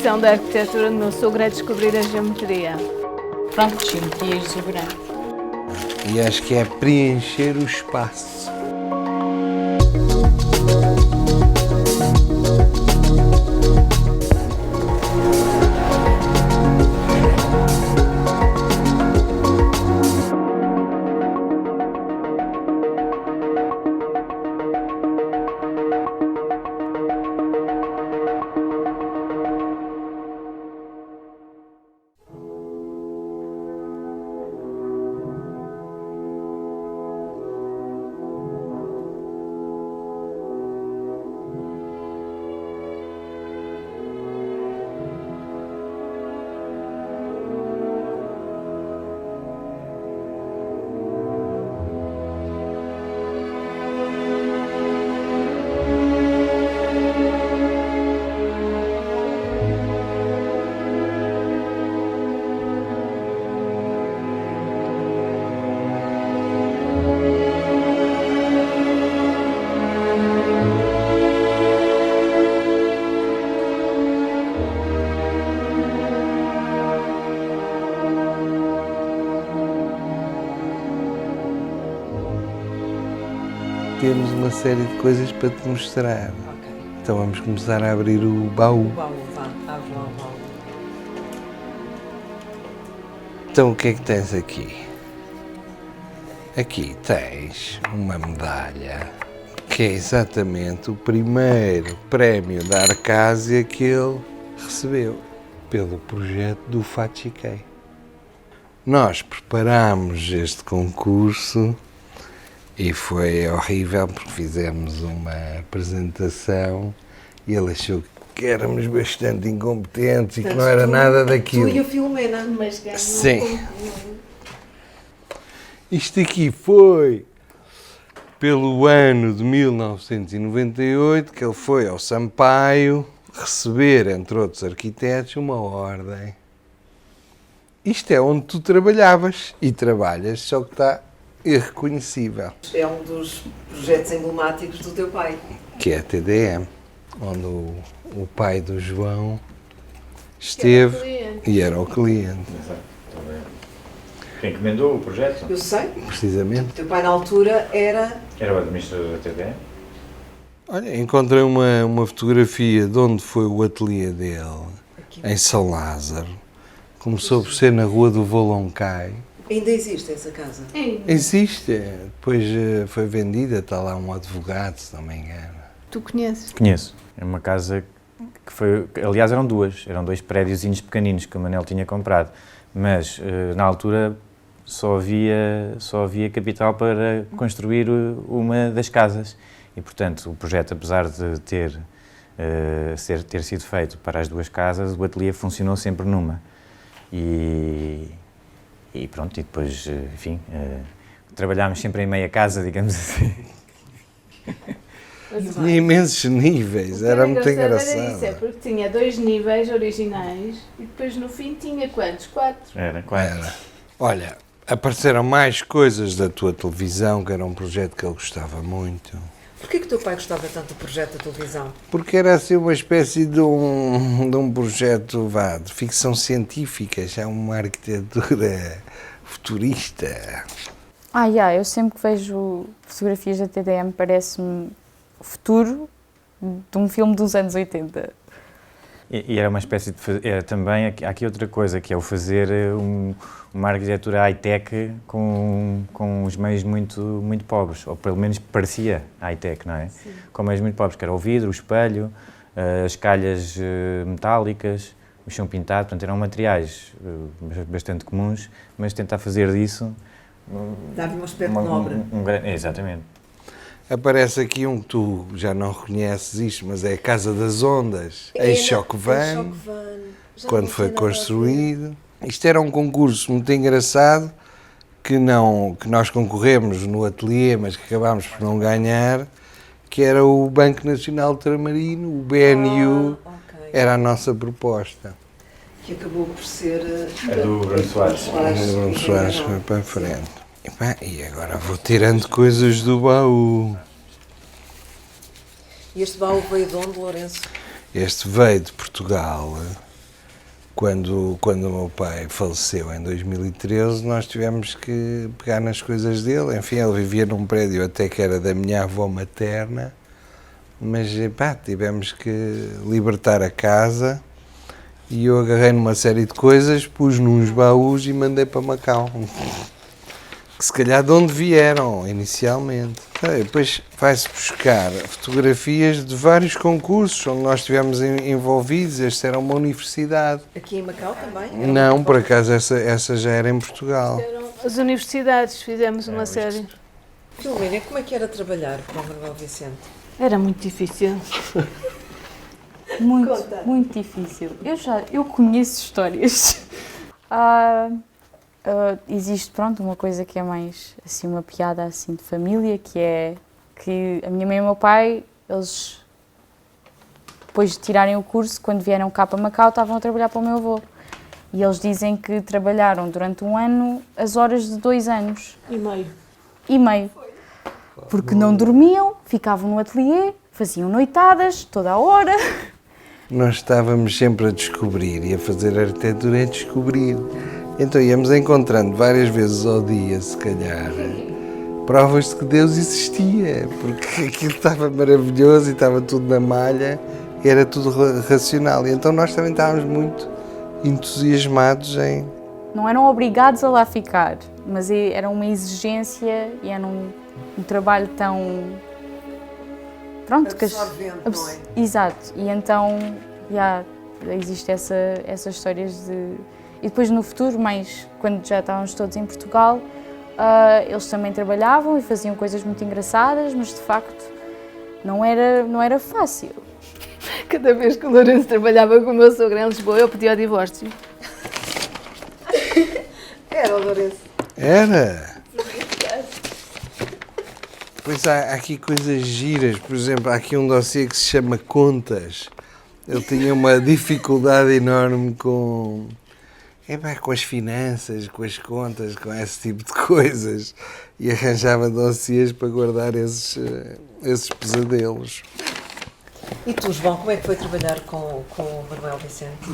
lição da arquitetura do meu sogro é descobrir a geometria. Pronto, geometria e exuberante. E acho que é preencher o espaço. Temos uma série de coisas para te mostrar. Ok. Então vamos começar a abrir o baú. O baú, vá, abre lá o baú. Então o que é que tens aqui? Aqui tens uma medalha que é exatamente o primeiro prémio da Arcásia que ele recebeu pelo projeto do Fatchiquei. Nós preparámos este concurso e foi horrível porque fizemos uma apresentação e ele achou que éramos bastante incompetentes e que não era nada daquilo. Tu e a Filomena. Mas ganhou. Sim. Isto aqui foi pelo ano de 1998 que ele foi ao Sampaio receber, entre outros arquitetos, uma ordem. Isto é onde tu trabalhavas e trabalhas, só que está irreconhecível. É um dos projetos emblemáticos do teu pai. Que é a TDM, onde o pai do João esteve e era o cliente, Quem encomendou o projeto? Eu sei. precisamente. O teu pai na altura era... Era o administrador da TDM. Olha, encontrei uma fotografia de onde foi o ateliê dele, em São Lázaro. Começou por ser na rua do Voloncai. Ainda existe essa casa? Existe, depois foi vendida, está lá um advogado, se não me engano. Tu conheces? Conheço. É uma casa que foi... Aliás, eram dois prédiozinhos pequeninos que o Manel tinha comprado. Mas, na altura, só havia capital para construir uma das casas. E, portanto, o projeto, apesar de ter sido feito para as duas casas, o ateliê funcionou sempre numa. E pronto, e depois, enfim, trabalhámos sempre em meia casa, digamos assim. Tinha imensos níveis, era muito engraçado. Era isso, é porque tinha 2 níveis originais e depois no fim tinha quantos? 4? Era, quatro. Era. Olha, apareceram mais coisas da tua televisão, que era um projeto que ele gostava muito. Porquê que o teu pai gostava tanto do projeto da televisão? Porque era assim uma espécie de um projeto de ficção científica, já uma arquitetura futurista. Eu sempre que vejo fotografias da TDM parece-me o futuro de um filme dos anos 80. E era uma espécie de... também, há aqui outra coisa, que é o fazer uma arquitetura high-tech com os meios muito pobres, ou pelo menos parecia high-tech, não é? Sim. Com meios muito pobres, que era o vidro, o espelho, as calhas metálicas, o chão pintado, portanto eram materiais bastante comuns, mas tentar fazer disso... Dava um aspecto nobre. Exatamente. Aparece aqui um que tu já não reconheces isto, mas é a Casa das Ondas, em Choquevan, quando foi construído. Isto era um concurso muito engraçado, que nós concorremos no ateliê, mas que acabámos por não ganhar, que era o Banco Nacional de Tramarino, o BNU, era a nossa proposta. Que acabou por ser... A do Bruno Soares. O Bruno Soares foi para a frente. E agora vou tirando coisas do baú. E este baú veio de onde, Lourenço? Este veio de Portugal Quando o meu pai faleceu em 2013, nós tivemos que pegar nas coisas dele. Enfim, ele vivia num prédio até que era da minha avó materna, mas pá, tivemos que libertar a casa e eu agarrei numa série de coisas, pus nos baús e mandei para Macau. Que se calhar de onde vieram inicialmente. Depois vai-se buscar fotografias de vários concursos onde nós estivemos envolvidos. Esta era uma universidade. Aqui em Macau também? Não, por acaso essa já era em Portugal. Eram as universidades, fizemos uma série. Filomena, como é que era trabalhar com o Manuel Vicente? Era muito difícil. Muito difícil. Eu conheço histórias. Existe, pronto, uma coisa que é mais, assim, uma piada, assim, de família, que é que a minha mãe e o meu pai, eles, depois de tirarem o curso, quando vieram cá para Macau, estavam a trabalhar para o meu avô. E eles dizem que trabalharam durante um ano as horas de 2 anos. E meio. Porque não dormiam, ficavam no ateliê, faziam noitadas, toda a hora. Nós estávamos sempre a descobrir, e a fazer arquitetura é descobrir. Então íamos encontrando várias vezes ao dia, se calhar, provas de que Deus existia, porque aquilo estava maravilhoso e estava tudo na malha, era tudo racional. E então nós também estávamos muito entusiasmados em... Não eram obrigados a lá ficar, mas era uma exigência e era um trabalho tão... Pronto, Absorvente, não é? Exato, e então existe essas histórias de... E depois no futuro, mais quando já estávamos todos em Portugal, eles também trabalhavam e faziam coisas muito engraçadas, mas de facto não era fácil. Cada vez que o Lourenço trabalhava com o meu sogro em Lisboa, eu pedia o divórcio. Era o Lourenço. Era! Pois há aqui coisas giras, por exemplo, há aqui um dossiê que se chama Contas. Ele tinha uma dificuldade enorme com as finanças, com as contas, com esse tipo de coisas. E arranjava dossiês para guardar esses pesadelos. E tu, João, como é que foi trabalhar com o Manuel Vicente?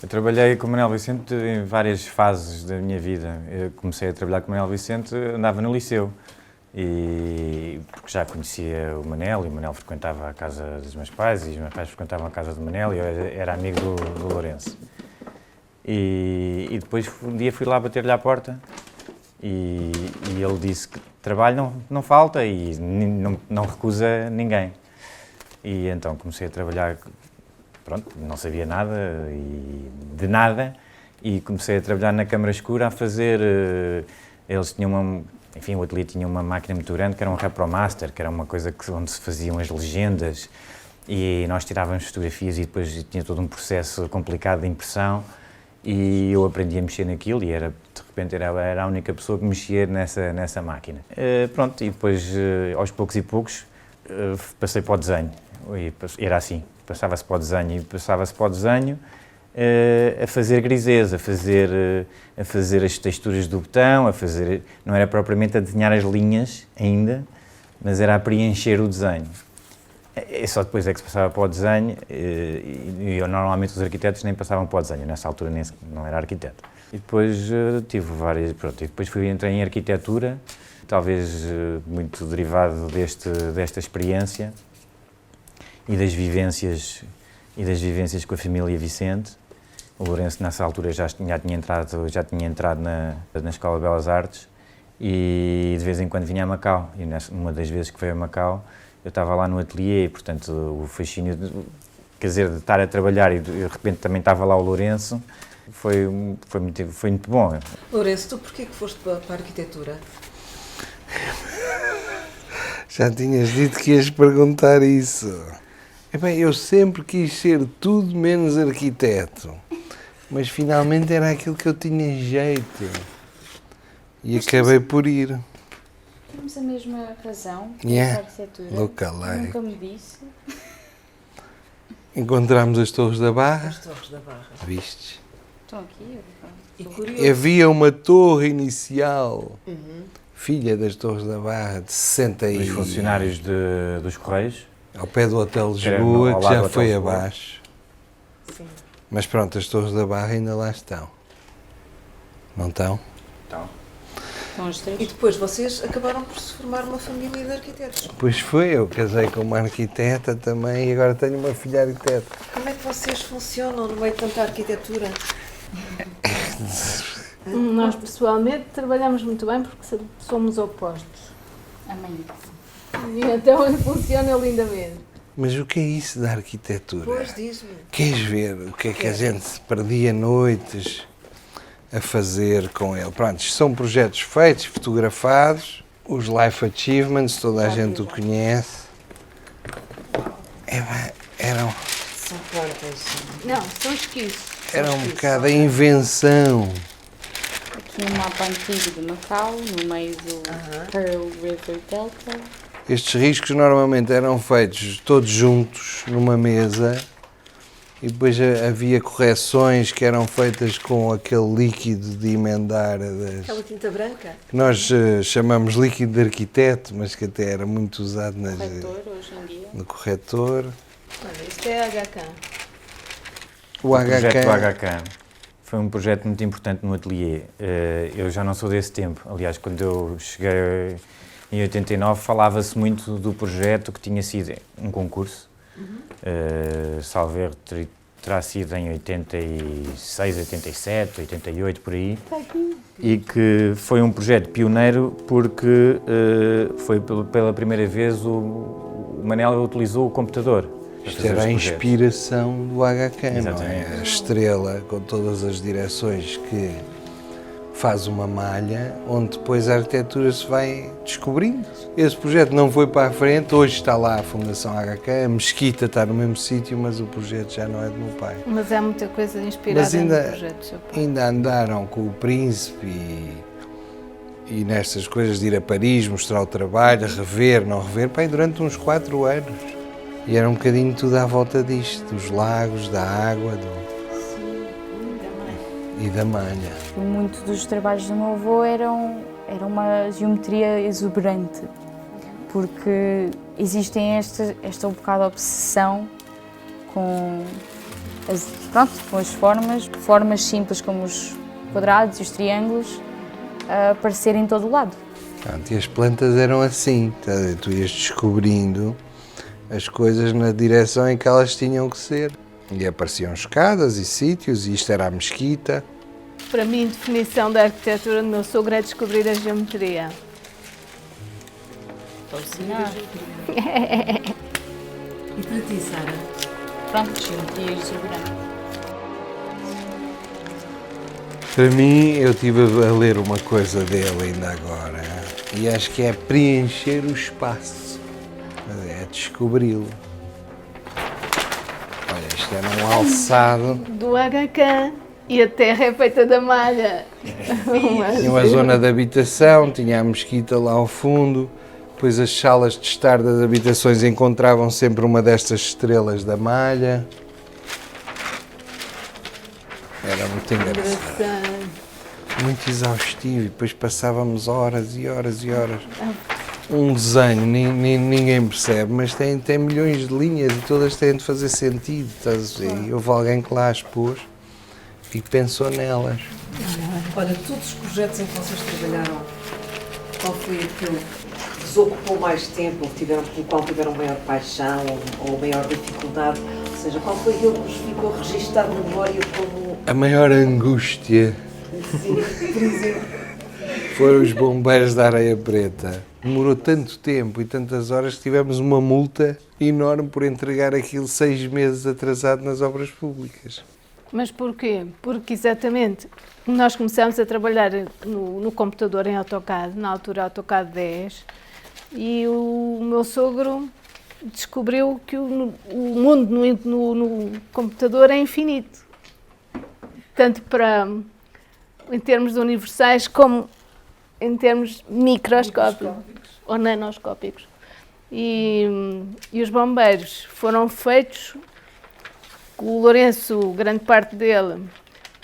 Eu trabalhei com o Manuel Vicente em várias fases da minha vida. Eu comecei a trabalhar com o Manuel Vicente, andava no liceu. Porque já conhecia o Manel, e o Manel frequentava a casa dos meus pais, e os meus pais frequentavam a casa do Manel, e eu era amigo do Lourenço. E depois um dia fui lá bater-lhe à porta e ele disse que trabalho não falta e não recusa ninguém. E então comecei a trabalhar, pronto, não sabia nada de nada, e comecei a trabalhar na câmara escura a fazer, eles tinham o ateliê tinha uma máquina muito grande que era um Repromaster, que era uma coisa onde se faziam as legendas, e nós tirávamos fotografias e depois tinha todo um processo complicado de impressão. E eu aprendi a mexer naquilo e de repente era a única pessoa que mexia nessa máquina. Pronto, e depois, aos poucos e poucos, passei para o desenho. E era assim, passava-se para o desenho, a fazer grisês, a fazer as texturas do botão, não era propriamente a desenhar as linhas ainda, mas era a preencher o desenho. E só depois é que se passava para o desenho, e normalmente os arquitetos nem passavam para o desenho, nessa altura não era arquiteto. E depois tive várias, pronto, e depois entrei em arquitetura, talvez muito derivado desta experiência e das vivências com a família Vicente. O Lourenço nessa altura já tinha entrado na Escola de Belas Artes e de vez em quando vinha a Macau, e uma das vezes que veio a Macau, eu estava lá no ateliê e, portanto, o fascínio de estar a trabalhar e de repente também estava lá o Lourenço, foi muito bom. Lourenço, tu porquê que foste para a arquitetura? Já tinhas dito que ias perguntar isso. Eu sempre quis ser tudo menos arquiteto, mas finalmente era aquilo que eu tinha jeito e acabei por ir. Temos a mesma razão Yeah. para a arquitetura. Nunca lá. Nunca me disse. Encontramos as Torres da Barra. As Torres da Barra. Vistes? Estão aqui. E curioso. Havia uma torre inicial, filha das Torres da Barra, de 60 Os funcionários dos Correios. ao pé do Hotel Era Lisboa, ao que lado já do foi Hotel Lisboa. abaixo. Sim. Mas pronto, as Torres da Barra ainda lá estão. Não estão? Então, São os E três. depois vocês acabaram por se formar uma família de arquitetos. Pois foi, eu casei com uma arquiteta também e agora tenho uma filha arquiteta. Como é que vocês funcionam no meio de tanta arquitetura? Nós pessoalmente trabalhamos muito bem porque somos opostos. Amém. E então funciona lindamente. Mas o que é isso da arquitetura? Pois, diz-me. Queres ver o que é que a gente se perdia noites a fazer com ele? Pronto, isto são projetos feitos, fotografados, os Life Achievements, toda a gente o conhece. Eram São quantas? Não, são esquiços. era um bocado a invenção. Aqui um mapa antigo de Macau, no meio do Pearl River Delta. Estes riscos normalmente eram feitos todos juntos numa mesa e depois havia correções que eram feitas com aquele líquido de emendar, Aquela tinta branca? que nós chamamos líquido de arquiteto, mas que até era muito usado Corretor, hoje em dia. no corretor. Olha, isto é HK. O projeto do HK, HK foi um projeto muito importante no ateliê. Eu já não sou desse tempo. Aliás, quando eu cheguei em 89, falava-se muito do projeto que tinha sido um concurso. Salvo erro, terá sido em 86, 87, 88, por aí. E que foi um projeto pioneiro porque foi pela primeira vez o Manel utilizou o computador. para isto fazer era os a projetos. inspiração do HK, não é? Exatamente. A estrela com todas as direções que faz uma malha, onde depois a arquitetura se vai descobrindo. Esse projeto não foi para a frente, hoje está lá a Fundação HK, a mesquita está no mesmo sítio, mas o projeto já não é do meu pai. Mas há muita coisa inspirada Mas ainda- no projeto do seu pai. Ainda andaram com o príncipe e nestas coisas de ir a Paris, mostrar o trabalho, rever, não rever, pai, durante uns 4 anos. E era um bocadinho tudo à volta disto, dos lagos, da água e da malha. Muitos dos trabalhos do meu avô eram uma geometria exuberante, porque existem esta um bocado de obsessão com as formas simples como os quadrados e os triângulos a aparecerem em todo o lado. Pronto, e as plantas eram assim, tá a ver? Tu ias descobrindo as coisas na direção em que elas tinham que ser. E apareciam escadas e sítios, e isto era a mesquita. Para mim, definição da arquitetura do meu sogro é descobrir a geometria. Estou a ensinar. E para ti, Sara? Pronto, geometria exuberante. Para mim, eu estive a ler uma coisa dele ainda agora, e acho que é preencher o espaço, é descobri-lo. Olha, isto era um alçado, Do HK. E a terra é feita da malha. tinha uma zona de habitação, tinha a mesquita lá ao fundo, depois as salas de estar das habitações encontravam sempre uma destas estrelas da malha. Era muito engraçado. Engraçado. Muito exaustivo, e depois passávamos horas e horas e horas. Um desenho, ninguém percebe, mas tem milhões de linhas e todas têm de fazer sentido, estás a ver? E houve alguém que lá as pôs e pensou nelas. Olha, todos os projetos em que vocês trabalharam, qual foi aquele que vos ocupou mais tempo, pelo qual tiveram maior paixão ou maior dificuldade? Ou seja, qual foi aquele que vos ficou registado na memória como... A maior angústia por exemplo, foram os bombeiros da Areia Preta. Demorou tanto tempo e tantas horas que tivemos uma multa enorme por entregar aquilo 6 meses atrasado nas obras públicas. Mas porquê? Porque exatamente nós começámos a trabalhar no computador em AutoCAD, na altura AutoCAD 10, e o meu sogro descobriu que o mundo no computador é infinito. Tanto em termos universais como em termos microscópicos ou nanoscópicos. E os bombeiros foram feitos, o Lourenço, grande parte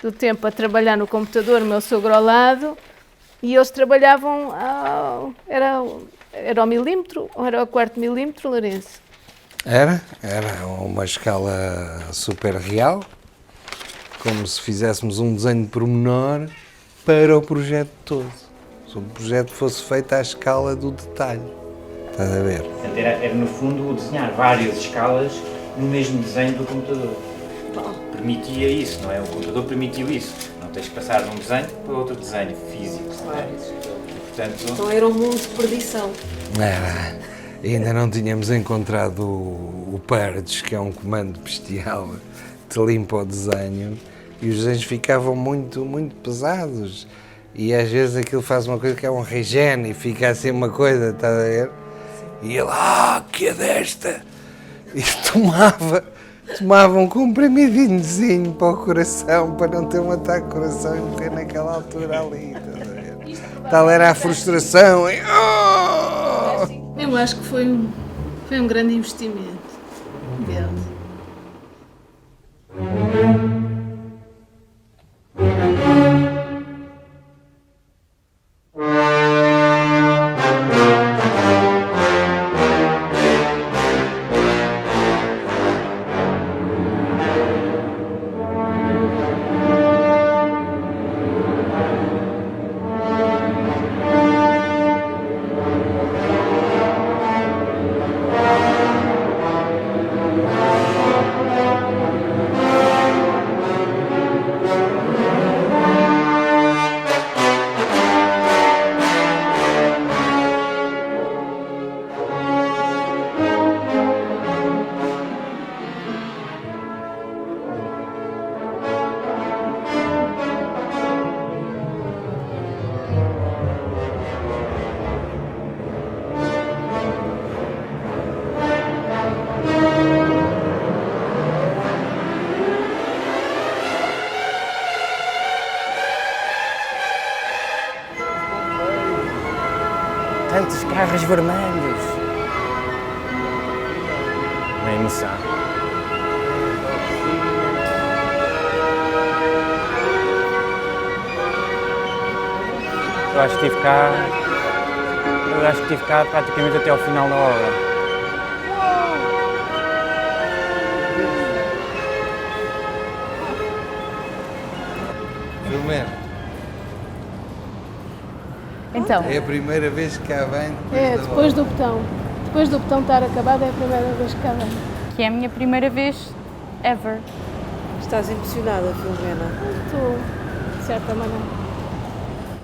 do tempo a trabalhar no computador, o meu sogro ao lado, e eles trabalhavam, era ao milímetro ou era ao quarto milímetro, Lourenço? Era uma escala super real, como se fizéssemos um desenho de pormenor para o projeto todo. Se o projeto fosse feito à escala do detalhe. Estás a ver? Portanto, era no fundo desenhar várias escalas no mesmo desenho do computador. Permitia isso, não é? O computador permitiu isso. Não tens que passar de um desenho para outro desenho físico. Claro. Portanto, Então era um mundo de perdição. Era. Ainda não tínhamos encontrado o Purge, que é um comando bestial que te limpa o desenho, e os desenhos ficavam muito pesados. E às vezes aquilo faz uma coisa que é um regen e fica assim uma coisa, estás a ver? E ele, que é desta? E tomava um comprimidinhozinho para o coração, para não ter um ataque de coração e morrer naquela altura ali, estás a ver? Tal era a frustração. E, Eu acho que foi um grande investimento dele. tantos carros vermelhos. Uma emoção. Eu acho que estive cá praticamente até ao final da obra. Filomena, Então, é a primeira vez que cá vem Depois do botão. Depois do botão estar acabado, é a primeira vez que cá vem. que é a minha primeira vez ever. Estás emocionada, Filomena? Estou, de certa maneira.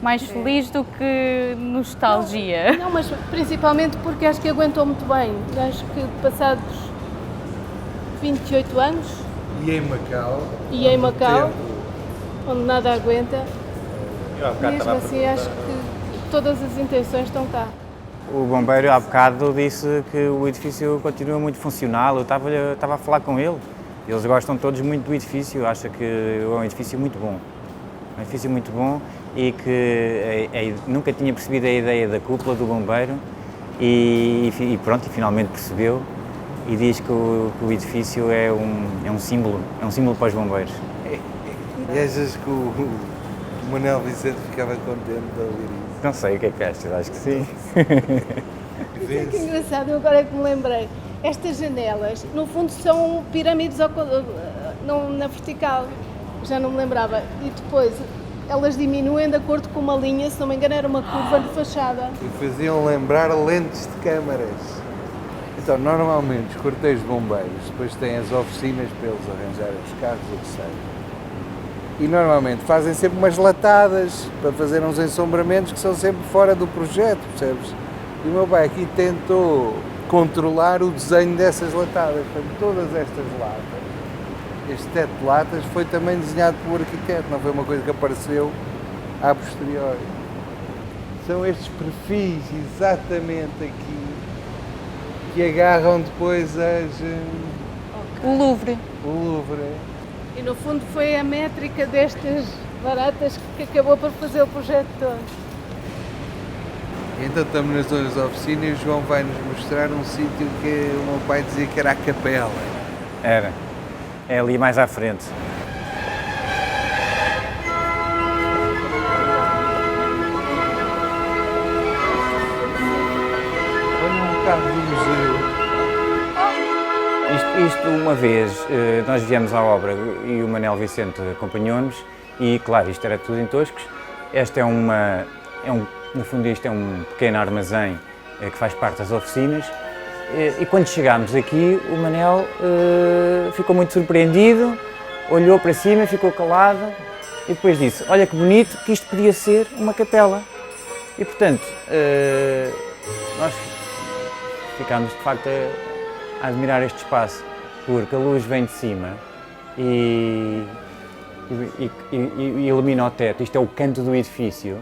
Mais feliz do que nostalgia. Não, mas principalmente porque acho que aguentou muito bem. Acho que passados 28 anos, E em Macau? e em Macau, tempo. onde nada aguenta, mesmo assim acho que todas as intenções estão cá. O bombeiro há bocado disse que o edifício continua muito funcional. Eu estava a falar com ele. Eles gostam todos muito do edifício, acham que é um edifício muito bom. Um edifício muito bom e que nunca tinha percebido a ideia da cúpula do bombeiro e finalmente percebeu e diz que o edifício é um símbolo para os bombeiros. E achas que o Manuel Vicente ficava contente de ouvir isso? Não sei o que é que achas, acho que sim. Isso é que engraçado, eu agora é que me lembrei. Estas janelas, no fundo, são pirâmides na vertical. Já não me lembrava. E depois elas diminuem de acordo com uma linha, se não me engano, era uma curva de fachada. E faziam lembrar lentes de câmaras. Então, normalmente, os quartéis de bombeiros depois têm as oficinas para eles arranjarem os carros, o que seja. E normalmente fazem sempre umas latadas para fazer uns ensombramentos que são sempre fora do projeto, percebes? E o meu pai aqui tentou controlar o desenho dessas latadas. Portanto, todas estas latas, este teto de latas, foi também desenhado pelo arquiteto, não foi uma coisa que apareceu a posteriori. São estes perfis exatamente aqui que agarram depois O Louvre. o Louvre. E no fundo foi a métrica destas baratas que acabou por fazer o projeto todo. Então estamos nas zonas da oficina e o João vai-nos mostrar um sítio que o meu pai dizia que era a capela. Era. É ali mais à frente. Olha um carro do museu. Isto uma vez, nós viemos à obra e o Manel Vicente acompanhou-nos e, claro, isto era tudo em toscos. Este no fundo, isto é um pequeno armazém que faz parte das oficinas. E quando chegámos aqui, o Manel ficou muito surpreendido, olhou para cima, ficou calado e depois disse: olha que bonito, que isto podia ser uma capela. E portanto, nós ficámos de facto a admirar este espaço, porque a luz vem de cima e ilumina o teto. Isto é o canto do edifício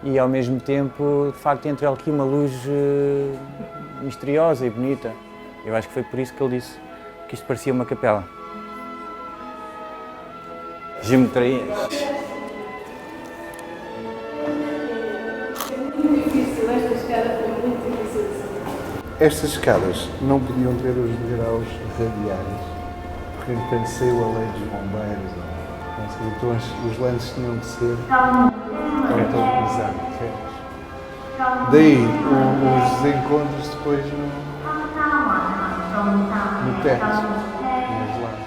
e ao mesmo tempo, de facto, entra aqui uma luz misteriosa e bonita. Eu acho que foi por isso que ele disse que isto parecia uma capela. Geometria. Estas escadas não podiam ter os degraus radiais, porque entretanto saiu a lei dos bombeiros, então os lances tinham que ser exato, retos. Daí os desencontros depois no teto, nos lados.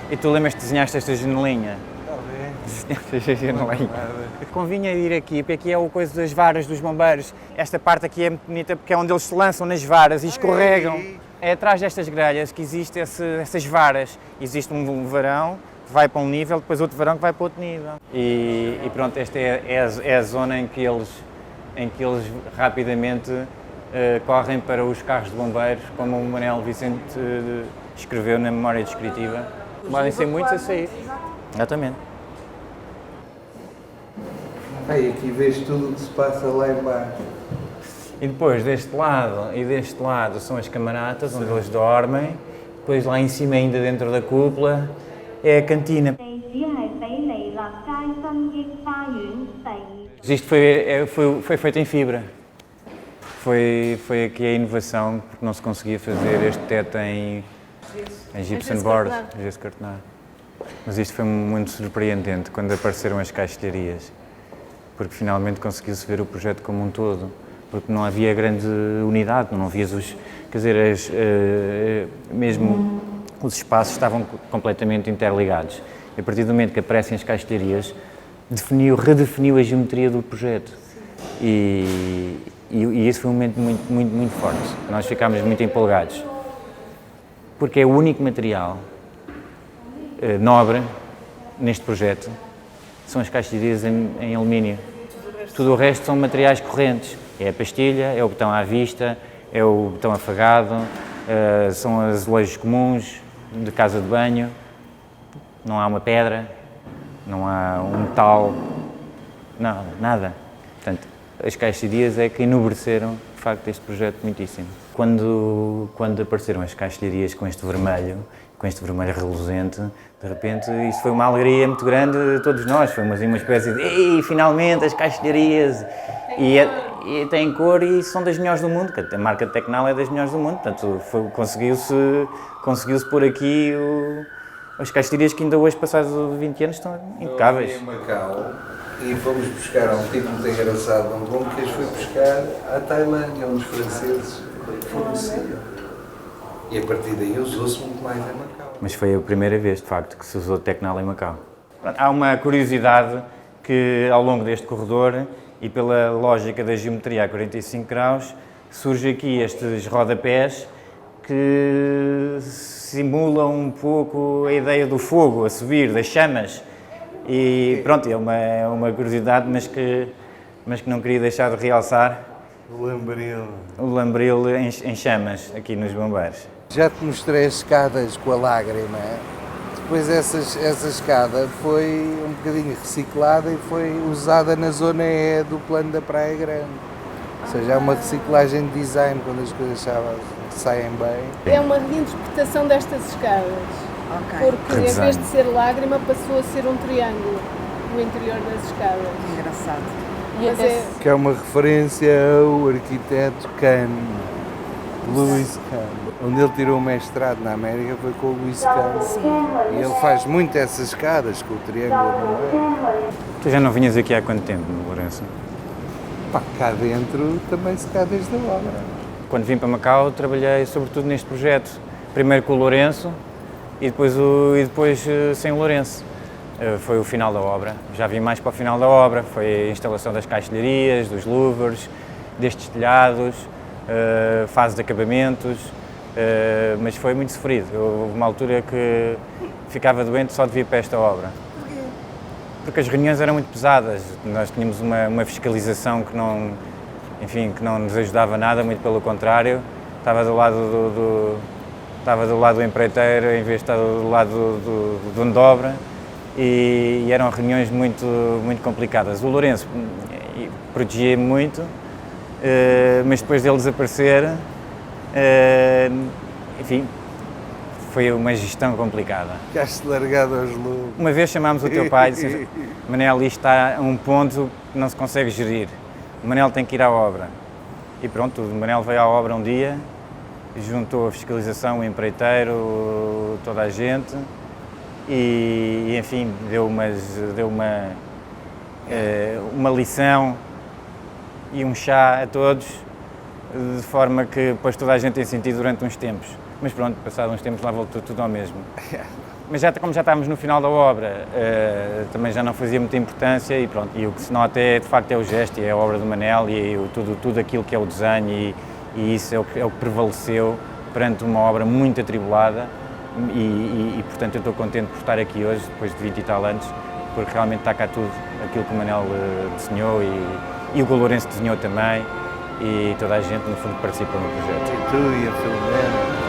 E tu lembras-te de desenhaste esta janelinha? Desenhaste esta janelinha. Convinha ir aqui, porque aqui é o coisa das varas dos bombeiros. Esta parte aqui é muito bonita porque é onde eles se lançam nas varas e escorregam. É atrás destas grelhas que existem essas varas. Existe um varão que vai para um nível, depois outro varão que vai para outro nível. E pronto, esta é a zona em que eles rapidamente correm para os carros de bombeiros, como o Manel Vicente escreveu na memória descritiva. Podem ser muitos a sair. Exatamente. Aí aqui vês tudo o que se passa lá embaixo. E depois deste lado e deste lado são as camaratas onde eles dormem. Depois lá em cima, ainda dentro da cúpula, é a cantina. Isto foi feito em fibra. Foi aqui a inovação, porque não se conseguia fazer este teto em gypsum board, gesso cartonado. Mas isto foi muito surpreendente quando apareceram as caixilharias, porque finalmente conseguiu-se ver o projeto como um todo, porque não havia grande unidade, não havia quer dizer, mesmo os espaços estavam completamente interligados. E a partir do momento que aparecem as caixilharias, redefiniu a geometria do projeto. E esse foi um momento muito forte. Nós ficámos muito empolgados, porque é o único material nobre neste projeto, são as caixilharias em alumínio. Tudo o resto são materiais correntes. É a pastilha, é o botão à vista, é o botão afagado, são azulejos comuns de casa de banho. Não há uma pedra, não há um metal, nada. Portanto, as caixilharias é que enobreceram, de facto, este projeto muitíssimo. Quando apareceram as caixilharias com este vermelho reluzente, de repente, isso foi uma alegria muito grande de todos nós. Foi uma espécie de, ei, finalmente, as caixilharias! E têm cor e são das melhores do mundo, a marca Tecnal é das melhores do mundo. Portanto, conseguiu-se pôr aqui as caixilharias que ainda hoje, passados 20 anos, estão impecáveis. Em Macau, e fomos buscar um tipo muito engraçado de Hong Kong que eles foi buscar à Tailândia, onde os franceses forneciam. E a partir daí usou-se muito mais em Macau. Mas foi a primeira vez, de facto, que se usou Tecnal em Macau. Há uma curiosidade que, ao longo deste corredor, e pela lógica da geometria a 45 graus, surge aqui estes rodapés que simulam um pouco a ideia do fogo a subir, das chamas. E pronto, é uma curiosidade, mas que não queria deixar de realçar. O lambril em chamas, aqui nos bombeiros. Já te mostrei as escadas com a lágrima. Depois essa escada foi um bocadinho reciclada e foi usada na zona E do plano da Praia Grande. Ou seja, é uma reciclagem de design quando as coisas estavam assim. saem bem. É uma reinterpretação destas escadas, Ok, porque em vez de ser lágrima passou a ser um triângulo no interior das escadas. que engraçado. E Mas até é, Que é uma referência ao arquiteto Kahn, Louis Kahn. Onde ele tirou o mestrado na América foi com o Louis Kahn. E ele faz muito essas escadas com o triângulo no meio. Tu já não vinhas aqui há quanto tempo, Lourenço? Pá, cá dentro também se cá desde a obra. Quando vim para Macau, trabalhei sobretudo neste projeto. Primeiro com o Lourenço e depois sem o Lourenço. Foi o final da obra. Já vim mais para o final da obra. Foi a instalação das caixilharias, dos louvers, destes telhados, fase de acabamentos, mas foi muito sofrido. Houve uma altura que ficava doente só de vir para esta obra. Porque as reuniões eram muito pesadas. Nós tínhamos uma fiscalização que não nos ajudava nada, muito pelo contrário. Estava do lado do empreiteiro em vez de estar do lado do dono de obra. E eram reuniões muito complicadas. O Lourenço protegia-me muito, mas depois dele desaparecer, enfim, foi uma gestão complicada. Ficaste largado aos lobos. Uma vez chamámos o teu pai e disse: Manel, isto está a um ponto que não se consegue gerir. O Manel tem que ir à obra. E pronto, o Manel veio à obra um dia, juntou a fiscalização, o empreiteiro, toda a gente, e enfim, deu uma lição e um chá a todos, de forma que depois toda a gente tem sentido durante uns tempos. Mas pronto, passados uns tempos lá voltou tudo ao mesmo. Mas como já estávamos no final da obra, também já não fazia muita importância e pronto. E o que se nota de facto é o gesto, é a obra do Manel e tudo aquilo que é o desenho e isso é o que prevaleceu perante uma obra muito atribulada e portanto eu estou contente por estar aqui hoje, depois de 20 e tal anos, porque realmente está cá tudo aquilo que o Manel desenhou e o que o Lourenço desenhou também e toda a gente no fundo participa no projeto. E tu e a Filomena.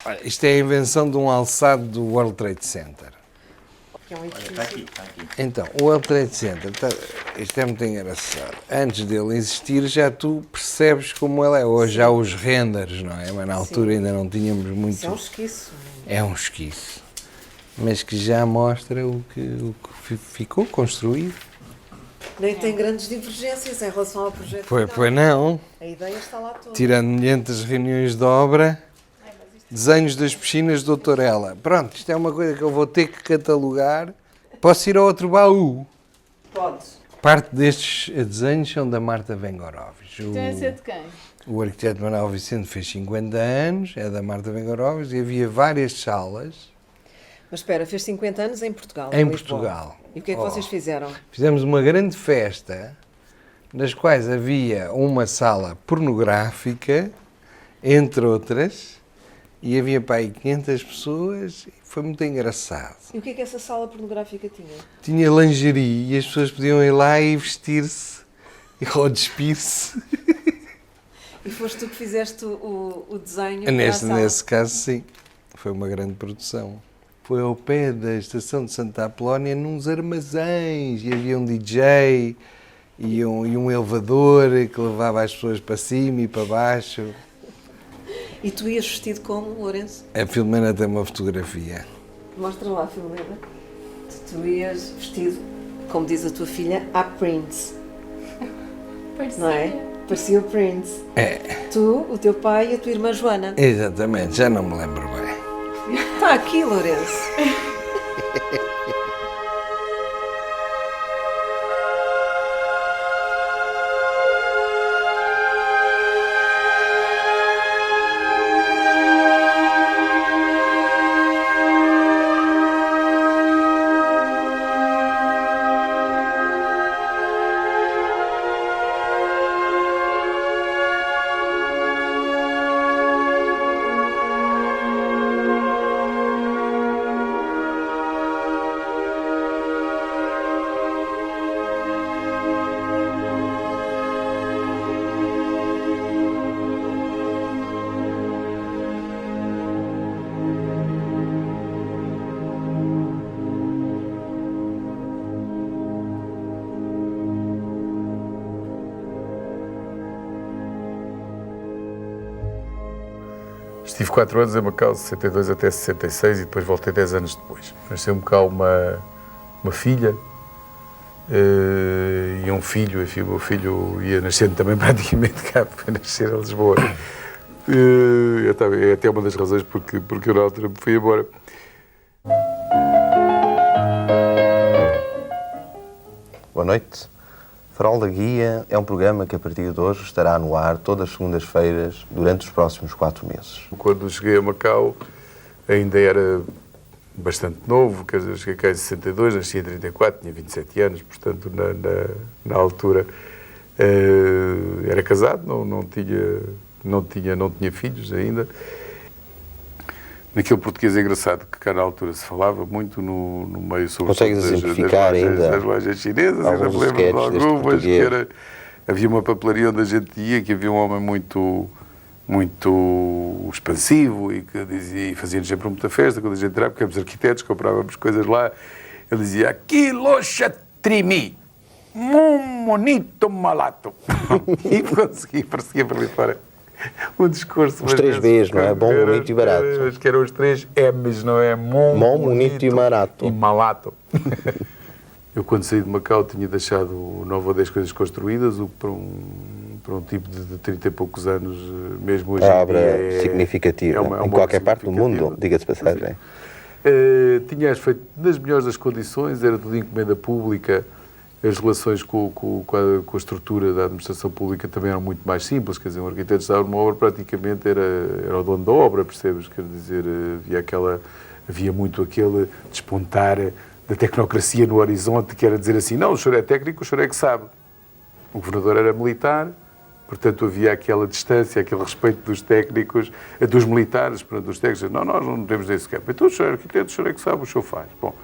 Olha, isto é a invenção de um alçado do World Trade Center. Que é um edifício. Está aqui. Então, o World Trade Center, isto é muito engraçado. Antes dele existir, já tu percebes como ele é. Hoje há os renders, não é? Mas na altura ainda não tínhamos muito. Isso é um esquiço. É um esquiço. Mas que já mostra o que ficou construído. Nem tem grandes divergências em relação ao projeto Pois, final. pois não. A ideia está lá toda. Tirando milhentas reuniões de obra, desenhos das piscinas de Doutorela. Pronto, isto é uma coisa que eu vou ter que catalogar. Posso ir a outro baú. Pode. Parte destes desenhos são da Marta Vengorovis. Tem a ser de quem? O arquiteto Manuel Vicente fez 50 anos, é da Marta Vengorovis, e havia várias salas Mas espera, fez 50 anos em Portugal. em Lisboa. Portugal. E o que é que vocês fizeram? Fizemos uma grande festa, nas quais havia uma sala pornográfica, entre outras, e havia para aí 500 pessoas, e foi muito engraçado. E o que é que essa sala pornográfica tinha? Tinha lingerie e as pessoas podiam ir lá e vestir-se, ou despir-se. E foste tu que fizeste o desenho para a sala? Nesse caso, sim. Foi uma grande produção. Foi ao pé da estação de Santa Apolónia, nos armazéns, e havia um DJ e um elevador que levava as pessoas para cima e para baixo. E tu ias vestido como, Lourenço? A Filomena tem uma fotografia. Mostra lá, Filomena. Tu ias vestido, como diz a tua filha, a Prince, não é? Parecia o Prince. É, Tu, o teu pai e a tua irmã Joana. exatamente, já não me lembro bem. Está aqui, Lourenço. Estive 4 anos em Macau, de 62 até 66, e depois voltei 10 anos depois. Nasceu em Macau uma filha e um filho. Enfim, o meu filho ia nascendo também praticamente cá, foi nascer em Lisboa. É até uma das razões porque eu na altura me fui embora. Boa noite. Farol da Guia é um programa que a partir de hoje estará no ar todas as segundas-feiras durante os próximos 4 meses. Quando cheguei a Macau ainda era bastante novo, quer dizer, cheguei cá em 62, nasci em 34, tinha 27 anos, portanto na altura era casado, não tinha filhos ainda. Naquele português engraçado que cá na altura se falava muito no meio sobre Consegues exemplificar ainda das lojas chinesas, ainda me lembro de algumas, que havia uma papelaria onde a gente ia, que havia um homem muito expansivo e que dizia, e fazia-nos sempre muita festa quando a gente entrava, porque éramos arquitetos, comprávamos coisas lá. Ele dizia: "Aqui loja trimi, um bonito malato." E consegui, parecia para ali fora um discurso. Os 3 Bs, não é? Bom, bonito e barato. Acho que eram os 3 M's, não é? Bom, bonito e barato. E malato. Eu, quando saí de Macau, tinha deixado 9 ou 10 coisas construídas, o que para um tipo de 30 e poucos anos, mesmo hoje A em obra dia, significativa, uma em qualquer obra parte do mundo, significativa. diga-se de passagem. Tinha feito nas melhores das condições, era tudo encomenda pública, as relações com a estrutura da administração pública também eram muito mais simples, quer dizer, um arquiteto estava numa obra, praticamente era o dono da obra, percebes? Quer dizer, havia muito aquele despontar da tecnocracia no horizonte, que era dizer assim: não, o senhor é técnico, o senhor é que sabe. O governador era militar, portanto havia aquela distância, aquele respeito dos técnicos, dos militares, portanto, dos técnicos. Não, nós não temos esse campo. Então o senhor é arquiteto, o senhor é que sabe, o senhor faz. Bom,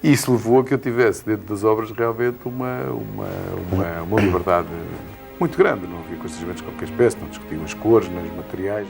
isso levou a que eu tivesse dentro das obras realmente uma liberdade muito grande. Não havia constrangimentos de qualquer espécie, não discutiam as cores, nem os materiais.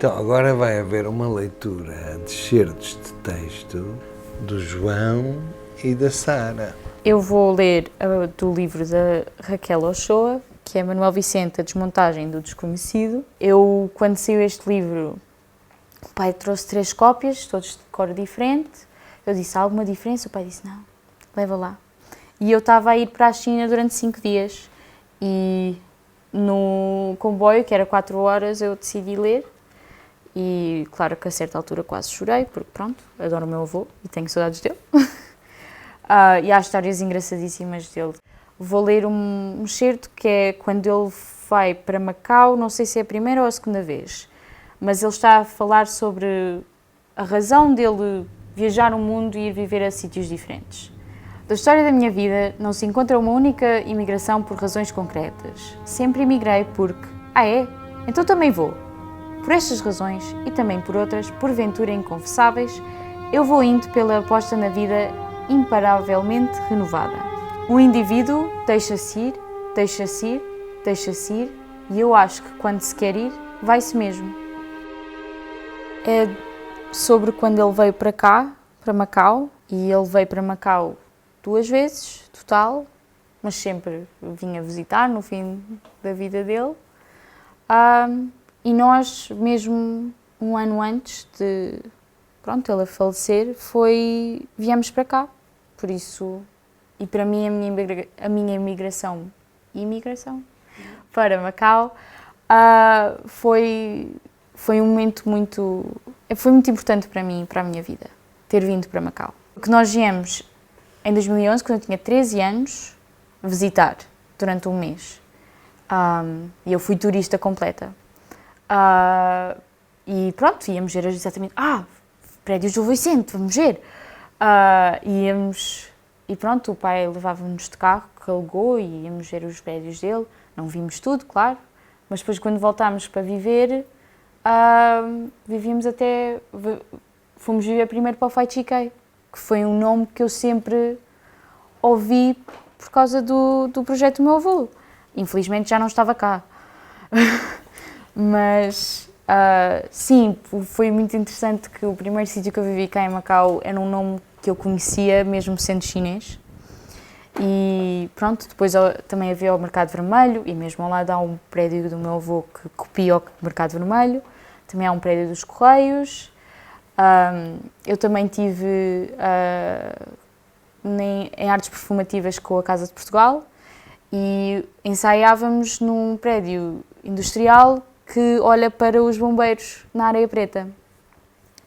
Então, agora vai haver uma leitura de excertos de texto do João e da Sara. Eu vou ler do livro da Raquel Ochoa, que é Manuel Vicente, A Desmontagem do Desconhecido. Eu, quando saiu este livro, o pai trouxe 3 cópias, todos de cor diferente. Eu disse, há alguma diferença? O pai disse, não, leva lá. E eu estava a ir para a China durante 5 dias. E no comboio, que era 4 horas, eu decidi ler. E claro que a certa altura quase chorei, porque pronto, adoro o meu avô e tenho saudades dele. E há histórias engraçadíssimas dele. Vou ler um excerto que é quando ele vai para Macau, não sei se é a primeira ou a segunda vez, mas ele está a falar sobre a razão dele viajar o mundo e ir viver a sítios diferentes. Da história da minha vida não se encontra uma única imigração por razões concretas. Sempre emigrei porque, é? Então também vou. Por estas razões e também por outras, porventura inconfessáveis, eu vou indo pela aposta na vida imparavelmente renovada. O indivíduo deixa-se ir, deixa-se ir, deixa-se ir, e eu acho que quando se quer ir, vai-se mesmo. É sobre quando ele veio para cá, para Macau, e ele veio para Macau 2 vezes, total, mas sempre vinha visitar no fim da vida dele. E nós, mesmo um ano antes de ele falecer, viemos para cá. Por isso, e para mim a minha imigração para Macau foi um momento foi muito importante para mim e para a minha vida, ter vindo para Macau. Porque nós viemos em 2011, quando eu tinha 13 anos, visitar durante um mês. E eu fui turista completa. E pronto, íamos ver exatamente, prédios do Vicente, vamos ver. Íamos, e pronto, o pai levava-nos de carro, que alugou, e íamos ver os prédios dele. Não vimos tudo, claro, mas depois quando voltámos para viver, fomos viver primeiro para o Phai Chi Kei, que foi um nome que eu sempre ouvi por causa do projeto do meu avô. Infelizmente já não estava cá. Mas, sim, foi muito interessante que o primeiro sítio que eu vivi cá em Macau era um nome que eu conhecia, mesmo sendo chinês. E pronto, depois também havia o Mercado Vermelho, e mesmo ao lado há um prédio do meu avô que copia o Mercado Vermelho. Também há um prédio dos Correios. Eu também tive em artes perfumativas com a Casa de Portugal e ensaiávamos num prédio industrial que olha para os bombeiros na Areia Preta.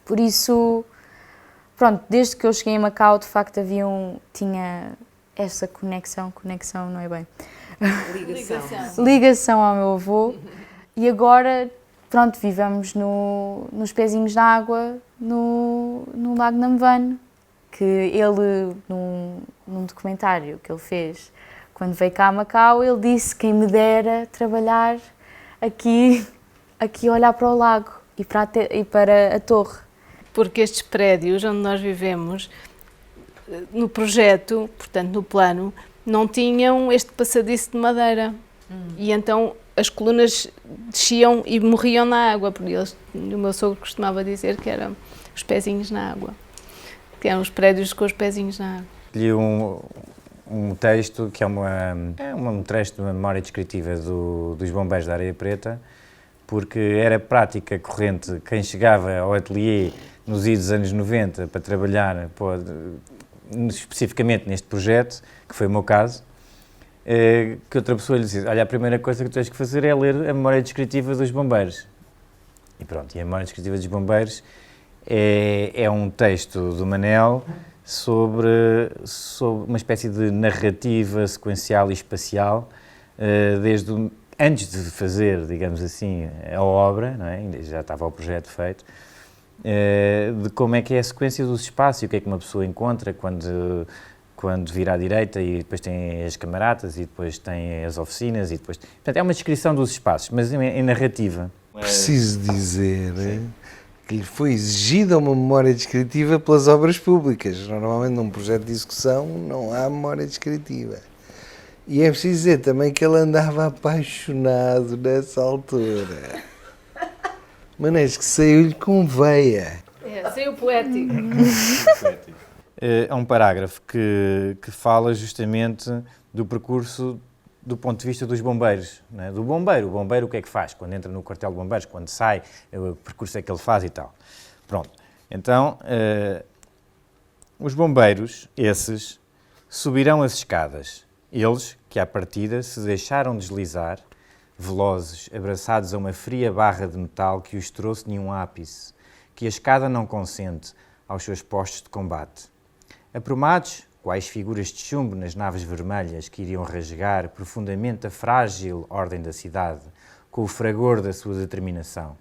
Por isso, pronto, desde que eu cheguei em Macau, de facto tinha essa conexão não é bem? Ligação ao meu avô. E agora, pronto, vivemos nos pezinhos de água no Lago Namvan, que ele, num documentário que ele fez, quando veio cá a Macau, ele disse: quem me dera trabalhar aqui olhar para o lago e para a torre. Porque estes prédios onde nós vivemos, no projeto, portanto no plano, não tinham este passadiço de madeira. E então as colunas desciam e morriam na água, porque o meu sogro costumava dizer que eram os pezinhos na água, que eram os prédios com os pezinhos na água. Li um texto que é um trecho de uma memória descritiva dos bombeiros da Areia Preta, porque era prática corrente quem chegava ao ateliê nos idos anos 90 para trabalhar especificamente neste projeto, que foi o meu caso, que outra pessoa lhe disse: olha, a primeira coisa que tu tens que fazer é ler a memória descritiva dos bombeiros. E pronto, e a memória descritiva dos bombeiros é um texto do Manel sobre uma espécie de narrativa sequencial e espacial, antes de fazer, digamos assim, a obra, não é? Já estava o projeto feito, de como é que é a sequência dos espaços e o que é que uma pessoa encontra quando vira à direita, e depois tem as camaratas e depois tem as oficinas e depois... Portanto, é uma descrição dos espaços, mas em narrativa. Preciso dizer que lhe foi exigida uma memória descritiva pelas obras públicas. Normalmente num projeto de execução não há memória descritiva. E é preciso dizer também que ele andava apaixonado nessa altura. Maneiras que saiu-lhe com veia. Saiu poético. É um parágrafo que fala justamente do percurso do ponto de vista dos bombeiros, não é? Do bombeiro. O bombeiro o que é que faz? Quando entra no quartel de bombeiros, quando sai, o percurso é que ele faz e tal. Pronto. Então, os bombeiros, esses, subirão as escadas. Eles, que à partida se deixaram deslizar, velozes, abraçados a uma fria barra de metal que os trouxe nenhum ápice, que a escada não consente aos seus postos de combate. Aprumados, quais figuras de chumbo nas naves vermelhas que iriam rasgar profundamente a frágil ordem da cidade, com o fragor da sua determinação.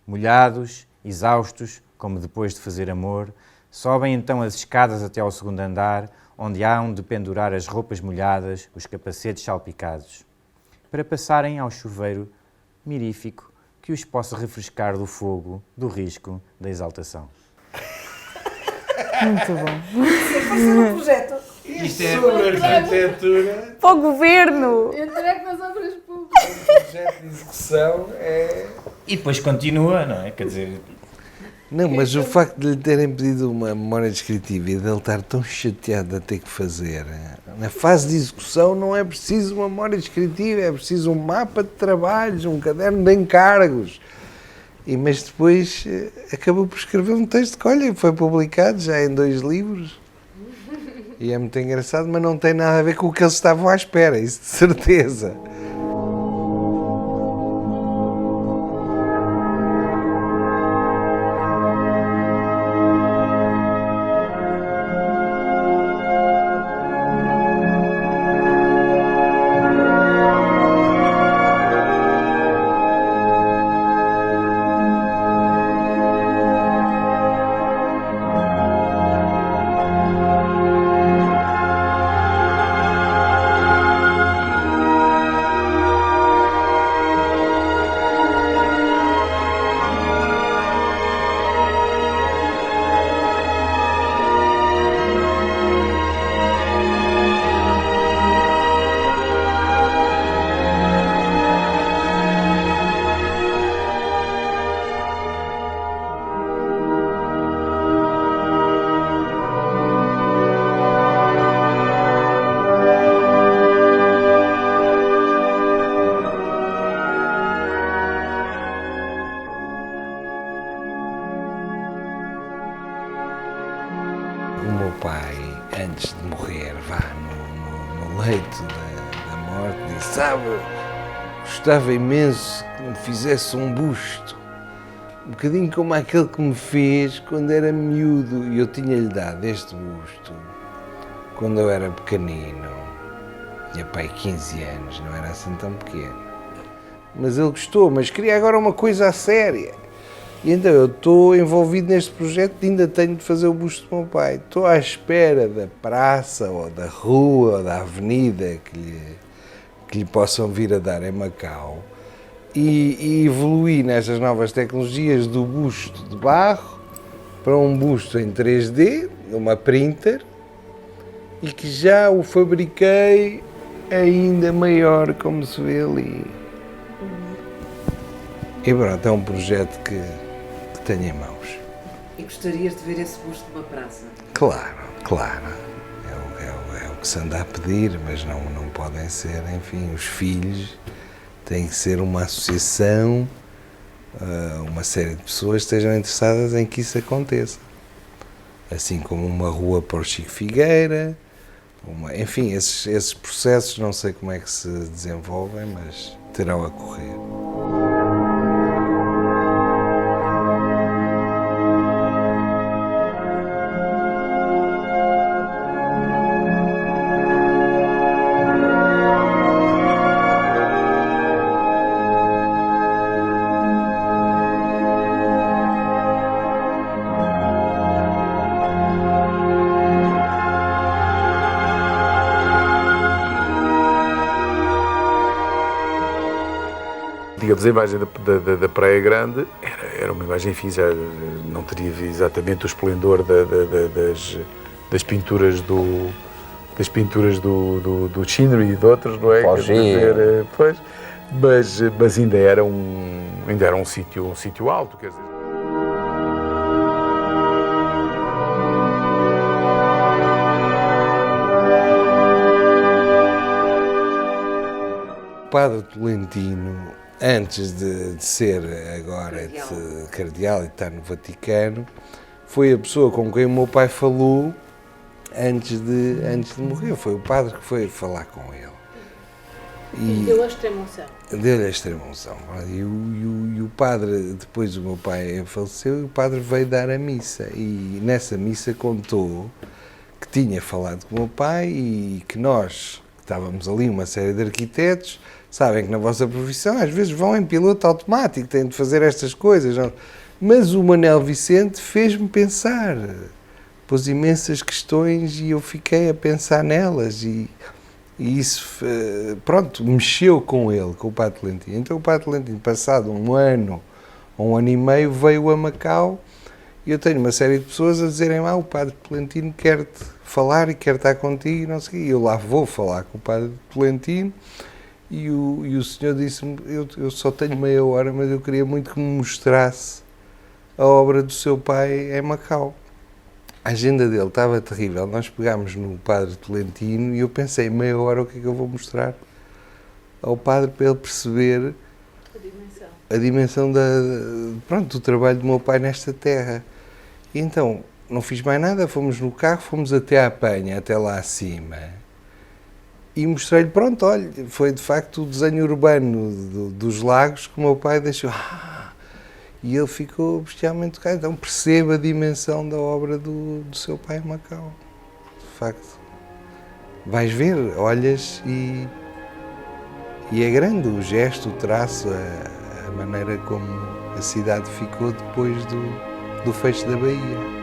Molhados, exaustos, como depois de fazer amor, sobem então as escadas até ao segundo andar, onde hão de pendurar as roupas molhadas, os capacetes salpicados, para passarem ao chuveiro mirífico que os possa refrescar do fogo, do risco, da exaltação. Muito bom. Esse projeto. Isto é sobre arquitetura. Para o governo! Entregue nas obras públicas. O projeto de execução é... E depois continua, não é? Quer dizer... Não, mas o facto de lhe terem pedido uma memória descritiva e de ele estar tão chateado a ter que fazer, na fase de execução não é preciso uma memória descritiva, é preciso um mapa de trabalhos, um caderno de encargos. Mas depois acabou por escrever um texto que, olha, foi publicado já em 2 livros. E é muito engraçado, mas não tem nada a ver com o que eles estavam à espera, isso de certeza. O meu pai, antes de morrer, no leito da morte, disse: sabe, gostava imenso que me fizesse um busto, um bocadinho como aquele que me fez quando era miúdo, e eu tinha-lhe dado este busto quando eu era pequenino, tinha pai 15 anos, não era assim tão pequeno, mas ele gostou, mas queria agora uma coisa a séria. E então eu estou envolvido neste projeto e ainda tenho de fazer o busto do meu pai. Estou à espera da praça, ou da rua, ou da avenida que lhe possam vir a dar em Macau. E evoluí nestas novas tecnologias do busto de barro para um busto em 3D, numa printer, e que já o fabriquei ainda maior, como se vê ali. E pronto, é um projeto que tenho em mãos. E gostarias de ver esse busto numa praça? Claro. É o que se anda a pedir, mas não podem ser, enfim, os filhos. Tem que ser uma associação, uma série de pessoas que estejam interessadas em que isso aconteça. Assim como uma rua para o Chico Figueira, enfim, esses processos não sei como é que se desenvolvem, mas terão a correr. Digamos, a imagem da Praia Grande era uma imagem, enfim, já não teria exatamente o esplendor das pinturas do Chinnery e de outros, não é? Pois, Mas ainda era ainda era um sítio alto, quer dizer. O padre Tolentino, antes de ser agora cardeal e estar no Vaticano, foi a pessoa com quem o meu pai falou antes de morrer. Foi o padre que foi falar com ele. E deu a extrema-unção. Deu-lhe a extrema-unção. E o padre, depois o meu pai faleceu, e o padre veio dar a missa. E nessa missa contou que tinha falado com o meu pai e que nós, que estávamos ali, uma série de arquitetos, sabem que na vossa profissão às vezes vão em piloto automático, têm de fazer estas coisas. Não? Mas o Manel Vicente fez-me pensar, pôs imensas questões e eu fiquei a pensar nelas e isso, pronto, mexeu com ele, com o Padre Tolentino. Então o Padre Tolentino, passado um ano ou um ano e meio, veio a Macau e eu tenho uma série de pessoas a dizerem o Padre Tolentino quer-te falar e quer estar contigo e não sei o quê. E eu lá vou falar com o Padre Tolentino e o senhor disse-me, eu só tenho meia hora, mas eu queria muito que me mostrasse a obra do seu pai em Macau. A agenda dele estava terrível, nós pegámos no Padre Tolentino e eu pensei, meia hora, o que é que eu vou mostrar ao padre para ele perceber a dimensão do trabalho do meu pai nesta terra. E então, não fiz mais nada, fomos no carro, fomos até à Penha, até lá acima, e mostrei-lhe, pronto, olha, foi de facto o desenho urbano dos lagos que o meu pai deixou. E ele ficou bestialmente tocado. Então perceba a dimensão da obra do seu pai em Macau. De facto, vais ver, olhas e é grande o gesto, o traço, a maneira como a cidade ficou depois do fecho da Baía.